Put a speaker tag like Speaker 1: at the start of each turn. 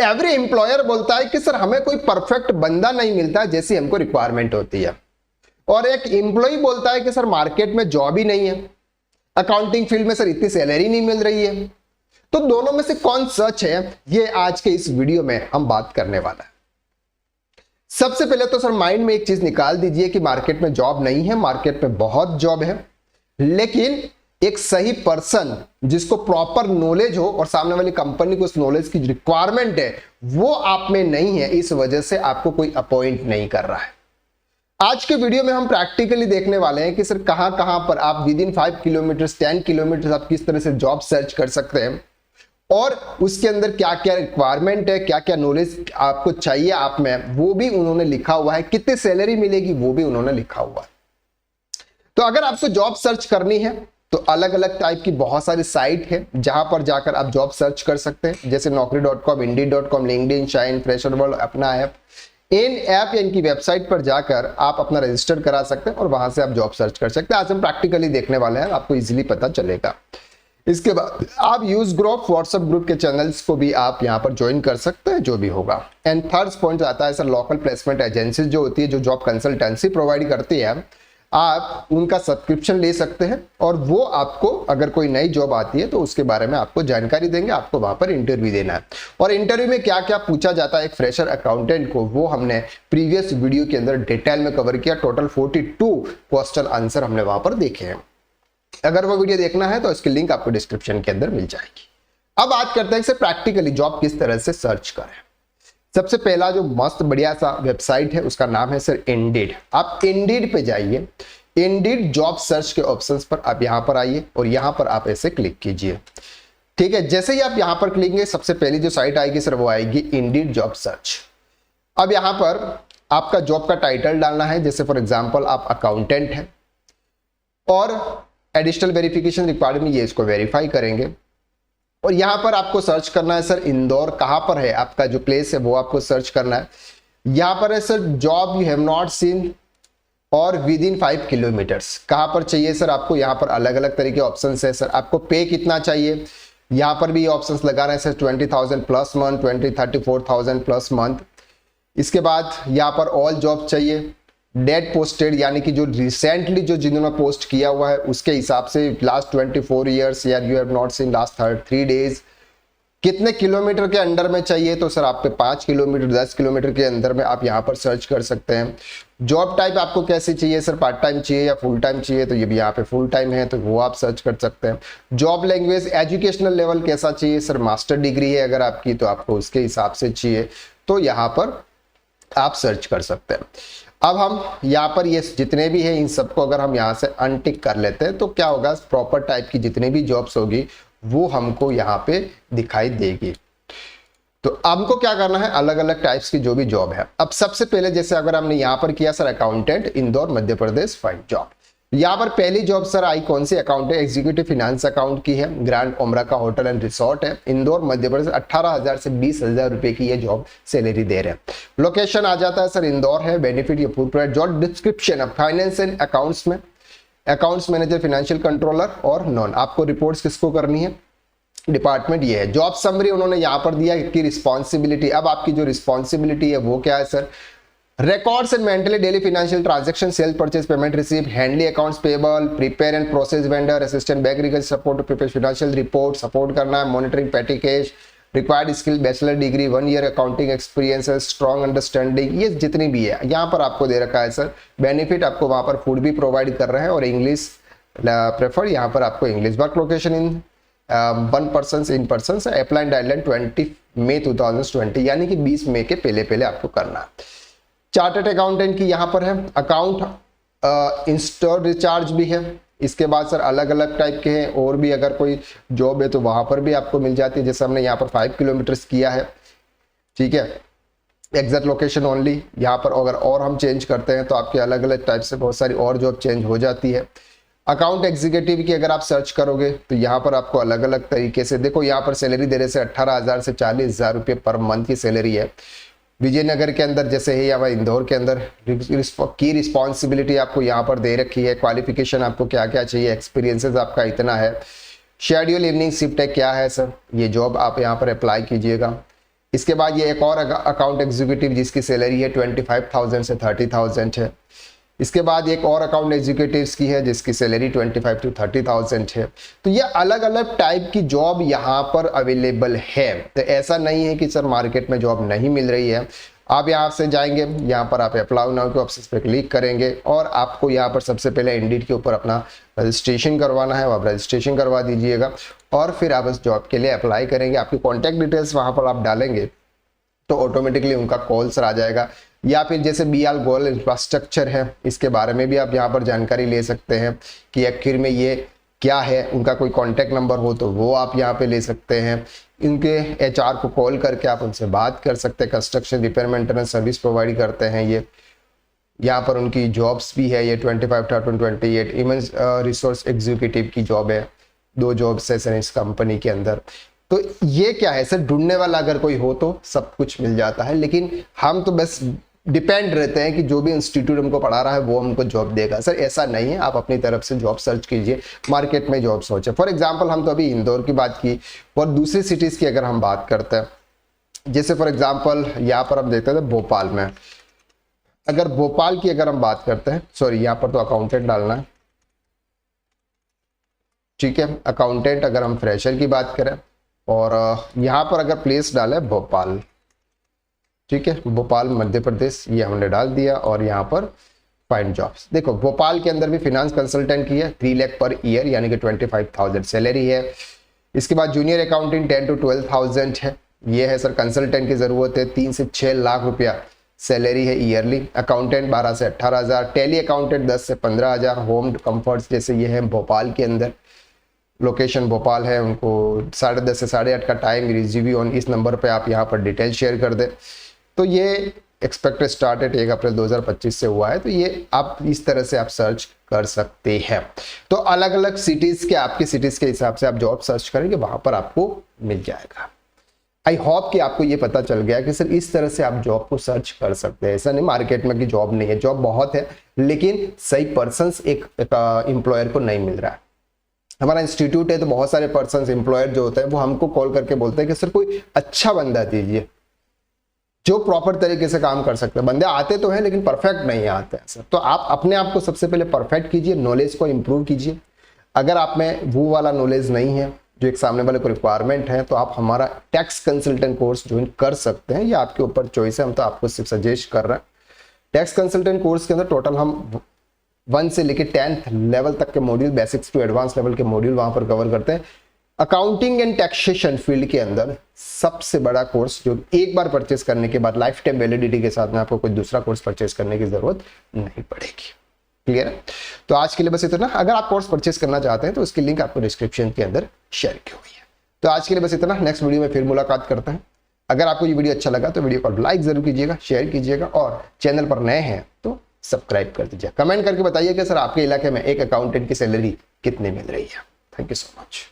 Speaker 1: Every employer बोलता है कि सर हमें कोई परफेक्ट बंदा नहीं मिलता जैसी हमको रिक्वायरमेंट होती है, और एक एम्प्लॉय बोलता है कि सर मार्केट में जॉब ही नहीं है, अकाउंटिंग फील्ड में सर इतनी सैलरी नहीं मिल रही है। तो दोनों में से कौन सच है, ये आज के इस वीडियो में हम बात करने वाला है। सबसे पहले तो सर माइंड में एक चीज निकाल दीजिए कि मार्केट में जॉब नहीं है, मार्केट में बहुत जॉब है, लेकिन एक सही पर्सन जिसको प्रॉपर नॉलेज हो और सामने वाली कंपनी को उस नॉलेज की रिक्वायरमेंट है वो आप में नहीं है, इस वजह से आपको कोई अपॉइंट नहीं कर रहा है। आज के वीडियो में हम प्रैक्टिकली देखने वाले हैं कि सर कहां कहां पर आप विद इन 5 किलोमीटर 10 किलोमीटर आप किस तरह से जॉब सर्च कर सकते हैं, और उसके अंदर क्या क्या रिक्वायरमेंट है, क्या क्या नॉलेज आपको चाहिए आप में, वो भी उन्होंने लिखा हुआ है, कितनी सैलरी मिलेगी वो भी उन्होंने लिखा हुआ है। तो अगर आपको जॉब सर्च करनी है तो अलग अलग टाइप की बहुत सारी साइट है जहां पर जाकर आप जॉब सर्च कर सकते हैं, जैसे naukri.com, indeed.com, LinkedIn, shine, fresher world, अपना ऐप। इन ऐप या इनकी वेबसाइट पर जाकर आप अपना रजिस्टर करा सकते हैं और वहां से आप जॉब सर्च कर सकते हैं। आज हम प्रैक्टिकली देखने वाले हैं, आपको इजीली पता चलेगा। इसके बाद आप यूज ग्रुप, व्हाट्सएप ग्रुप के चैनल्स को भी आप यहां पर ज्वाइन कर सकते हैं, जो भी होगा। एंड थर्ड पॉइंट आता है सर लोकल प्लेसमेंट एजेंसीज जो होती है, जो जॉब कंसल्टेंसी प्रोवाइड करती है, आप उनका सब्सक्रिप्शन ले सकते हैं और वो आपको अगर कोई नई जॉब आती है तो उसके बारे में आपको जानकारी देंगे। आपको वहां पर इंटरव्यू देना है, और इंटरव्यू में क्या क्या पूछा जाता है एक फ्रेशर अकाउंटेंट को, वो हमने प्रीवियस वीडियो के अंदर डिटेल में कवर किया। टोटल 42 क्वेश्चन आंसर हमने वहां पर देखे हैं। अगर वो वीडियो देखना है तो इसकी लिंक आपको डिस्क्रिप्शन के अंदर मिल जाएगी। अब बात करते हैं कि प्रैक्टिकली जॉब किस तरह से सर्च करें। सबसे पहला जो मस्त बढ़िया सा वेबसाइट है उसका नाम है सर इंडीड। आप इंडीड पे जाइए, इंडीड जॉब सर्च के ऑप्शंस पर आप यहां पर आइए और यहां पर आप ऐसे क्लिक कीजिए। ठीक है, जैसे ही आप यहां पर क्लिक करेंगे सबसे पहली जो साइट आएगी सर वो आएगी इंडीड जॉब सर्च। अब यहां पर आपका जॉब का टाइटल डालना है, जैसे फॉर एग्जाम्पल आप अकाउंटेंट हैं, और एडिशनल वेरिफिकेशन रिक्वायरमेंट ये इसको वेरीफाई करेंगे। और यहां पर आपको सर्च करना है सर इंदौर कहां पर है, आपका जो प्लेस है वो आपको सर्च करना है। यहां पर है sir job you have not seen और विद इन 5 किलोमीटर्स, कहां पर चाहिए सर आपको। यहां पर अलग अलग तरह के ऑप्शंस है सर, आपको पे कितना चाहिए, यहां पर भी ऑप्शंस लगा रहे हैं sir 20,000 plus month, 34,000 plus month. इसके बाद यहां पर ऑल जॉब चाहिए, डेट पोस्टेड यानी कि जो रिसेंटली जो जिन्होंने पोस्ट किया हुआ है उसके हिसाब से लास्ट 24 ईयर्स या you have not seen last 3 days. कितने किलोमीटर के अंडर में चाहिए, तो सर आप पे 5 किलोमीटर 10 किलोमीटर के अंदर में आप यहां पर सर्च कर सकते हैं। जॉब टाइप आपको कैसी चाहिए सर, पार्ट टाइम चाहिए या फुल टाइम चाहिए, तो ये भी यहाँ पे फुल टाइम है तो वो आप सर्च कर सकते हैं। जॉब लैंग्वेज, एजुकेशनल लेवल कैसा चाहिए सर, मास्टर डिग्री है अगर आपकी तो आपको उसके हिसाब से चाहिए, तो यहाँ पर आप सर्च कर सकते हैं। अब हम यहाँ पर ये जितने भी हैं इन सबको अगर हम यहाँ से अनटिक कर लेते हैं तो क्या होगा, प्रॉपर टाइप की जितनी भी जॉब्स होगी वो हमको यहाँ पे दिखाई देगी। तो हमको क्या करना है, अलग अलग टाइप्स की जो भी जॉब है। अब सबसे पहले जैसे अगर हमने यहाँ पर किया sir accountant Indore Madhya Pradesh find job, यहाँ पर पहली जॉब सर आई कौन सी, अकाउंटेंट एग्जीक्यूटिव फाइनेंस अकाउंट की है, ग्रैंड ओमरा का होटल एंड रिसोर्ट है, इंदौर मध्य प्रदेश। 18,000 से 20,000 रुपए की ये जॉब सैलरी दे रहे हैं। लोकेशन आ जाता है सर इंदौर है, बेनिफिट ये पूरा जॉब डिस्क्रिप्शन है फाइनेंस एंड अकाउंट्स में, अकाउंट्स मैनेजर, फाइनेंशियल कंट्रोलर और नॉन। आपको रिपोर्ट्स किसको करनी है, डिपार्टमेंट ये है। जॉब समरी उन्होंने यहाँ पर दिया कि रिस्पॉन्सिबिलिटी, अब आपकी जो रिस्पॉन्सिबिलिटी है वो क्या है sir, records and mentally daily financial transaction, sale purchase payment receipt, handle accounts payable, prepare and process vendor assistant, bank reconciliation support to prepare financial report, support करना है, monitoring petty cash, required skill bachelor degree, 1 year accounting experiences, strong understanding, ये जितनी भी है यहाँ पर आपको दे रखा है सर। बेनिफिट आपको वहाँ पर फूड भी प्रोवाइड कर रहे हैं और इंग्लिश प्रेफर, यहाँ पर आपको English. Work location in 1 person in person, apply deadline 20 मई 2020 यानी कि 20 मई के पहले आपको करना है। चार्टर्ड अकाउंटेंट की यहाँ पर है, अकाउंट इंस्टॉल रिचार्ज भी है। इसके बाद सर अलग अलग टाइप के हैं और भी अगर कोई जॉब है तो वहां पर भी आपको मिल जाती है, जैसे हमने यहाँ पर 5 किलोमीटर किया है। ठीक है, एग्जैक्ट लोकेशन ओनली। यहाँ पर अगर और हम चेंज करते हैं तो आपके अलग अलग टाइप से बहुत सारी और जॉब चेंज हो जाती है। अकाउंट एग्जीक्यूटिव की अगर आप सर्च करोगे तो यहाँ पर आपको अलग अलग तरीके से देखो, यहाँ पर सैलरी दे रहे से 18,000 से 40,000 रुपये पर मंथ की सैलरी है। विजयनगर के अंदर जैसे है या वह इंदौर के अंदर की रिस्पॉन्सिबिलिटी आपको यहाँ पर दे रखी है। क्वालिफिकेशन आपको क्या क्या चाहिए, एक्सपीरियंसेस आपका इतना है। शेड्यूल इवनिंग शिफ्ट है क्या है सर, ये जॉब आप यहाँ पर अप्लाई कीजिएगा। इसके बाद ये एक और अकाउंट एग्जीक्यूटिव जिसकी सैलरी है 25,000 से 30,000 है। इसके बाद एक और अकाउंट एग्जीक्यूटिव्स की है जिसकी सैलरी 25 to 30,000 है। तो ये अलग अलग टाइप की जॉब यहाँ पर अवेलेबल है। तो ऐसा नहीं है कि सर मार्केट में जॉब नहीं मिल रही है। आप यहाँ से जाएंगे, यहाँ पर आप अप्लाई नाउ के ऑप्शन पे क्लिक करेंगे और आपको यहाँ पर सबसे पहले इंडीड के ऊपर अपना रजिस्ट्रेशन करवाना है। आप रजिस्ट्रेशन करवा दीजिएगा और फिर आप इस जॉब के लिए अप्लाई करेंगे। आपकी कॉन्टैक्ट डिटेल्स वहाँ पर आप डालेंगे तो ऑटोमेटिकली उनका कॉल्स आ जाएगा। या फिर जैसे BR गोल इंफ्रास्ट्रक्चर है, इसके बारे में भी आप यहाँ पर जानकारी ले सकते हैं कि आखिर में ये क्या है। उनका कोई कांटेक्ट नंबर हो तो वो आप यहाँ पे ले सकते हैं। इनके HR को कॉल करके आप उनसे बात कर सकते हैं। Construction repair maintenance service provide करते हैं ये। यहाँ पर उनकी जॉब्स भी है, ये 25 to 28 ह्यूमन रिसोर्स एग्जीक्यूटिव की जॉब है। 2 जॉब्स है सर इस कंपनी के अंदर। तो ये क्या है सर, ढूंढने वाला अगर कोई हो तो सब कुछ मिल जाता है, लेकिन हम तो बस डिपेंड रहते हैं कि जो भी इंस्टीट्यूट हमको पढ़ा रहा है वो हमको जॉब देगा। सर ऐसा नहीं है, आप अपनी तरफ से जॉब सर्च कीजिए, मार्केट में जॉब सोचे। फॉर एग्जांपल हम तो अभी इंदौर की बात की और दूसरी सिटीज की अगर हम बात करते हैं, जैसे फॉर एग्जांपल यहाँ पर हम देखते थे भोपाल में, अगर भोपाल की अगर हम बात करते हैं, सॉरी यहाँ पर तो अकाउंटेंट डालना है, ठीक है। अकाउंटेंट अगर हम फ्रेशर की बात करें और यहाँ पर अगर प्लेस डाले भोपाल, ठीक है, भोपाल मध्य प्रदेश, ये हमने डाल दिया और यहाँ पर फाइंड जॉब्स। देखो भोपाल के अंदर भी फिनेंस कंसल्टेंट की है, 3 लाख पर ईयर यानी कि 25,000 सैलरी है। इसके बाद जूनियर अकाउंटेंट 10 to 12,000 है, ये है सर कंसल्टेंट की जरूरत है। 3 से 6 लाख रुपया सैलरी है ईयरली। अकाउंटेंट 12 से 18,000, टेली अकाउंटेंट 10 से 15,000। होम कंफर्ट्स जैसे ये है भोपाल के अंदर, लोकेशन भोपाल है, उनको 10:30 से 8:30 का टाइम। रिजीव ऑन इस नंबर पे आप यहाँ पर डिटेल शेयर कर दें। तो ये एक्सपेक्टेड स्टार्ट डेट 1 अप्रैल 2025 से हुआ है। तो ये आप इस तरह से आप सर्च कर सकते हैं। तो अलग अलग सिटीज के, आपकी सिटीज के हिसाब से आप जॉब सर्च करेंगे, वहां पर आपको मिल जाएगा। आई होप कि आपको ये पता चल गया कि सर इस तरह से आप जॉब को सर्च कर सकते हैं। ऐसा नहीं मार्केट में कि जॉब नहीं है, जॉब बहुत है, लेकिन सही पर्सन्स एक एम्प्लॉयर को नहीं मिल रहा है। हमारा इंस्टीट्यूट है तो बहुत सारे पर्सन्स एम्प्लॉयर जो होते हैं वो हमको कॉल करके बोलते हैं कि सर कोई अच्छा बंदा दीजिए जो प्रॉपर तरीके से काम कर सकते हैं। बंदे आते तो हैं लेकिन परफेक्ट नहीं आते हैं सर। तो आप अपने आप को सबसे पहले परफेक्ट कीजिए, नॉलेज को इंप्रूव कीजिए। अगर आप में वो वाला नॉलेज नहीं है जो एक सामने वाले को रिक्वायरमेंट है, तो आप हमारा टैक्स कंसल्टेंट कोर्स ज्वाइन कर सकते हैं। ये आपके ऊपर चॉइस है, हम तो आपको सिर्फ सजेस्ट कर रहे हैं। टैक्स कंसल्टेंट कोर्स के अंदर टोटल हम 1 से लेकर 10th लेवल तक के module, basics to advance level के मॉड्यूल वहां पर कवर करते हैं। अकाउंटिंग एंड टैक्सेशन फील्ड के अंदर सबसे बड़ा कोर्स जो एक बार परचेस करने के बाद लाइफ टाइम वैलिडिटी के साथ में आपको कोई दूसरा कोर्स परचेस करने की जरूरत नहीं पड़ेगी। क्लियर है? तो आज के लिए बस इतना। अगर आप कोर्स परचेस करना चाहते हैं तो उसकी लिंक आपको डिस्क्रिप्शन के अंदर शेयर की हुई है। तो आज के लिए बस इतना। नेक्स्ट वीडियो में फिर मुलाकात करते हैं। अगर आपको ये वीडियो अच्छा लगा तो वीडियो को लाइक जरूर कीजिएगा, शेयर कीजिएगा और चैनल पर नए हैं तो सब्सक्राइब कर दीजिए। कमेंट करके बताइए कि सर आपके इलाके में एक अकाउंटेंट की सैलरी कितनी मिल रही है। Thank you so much.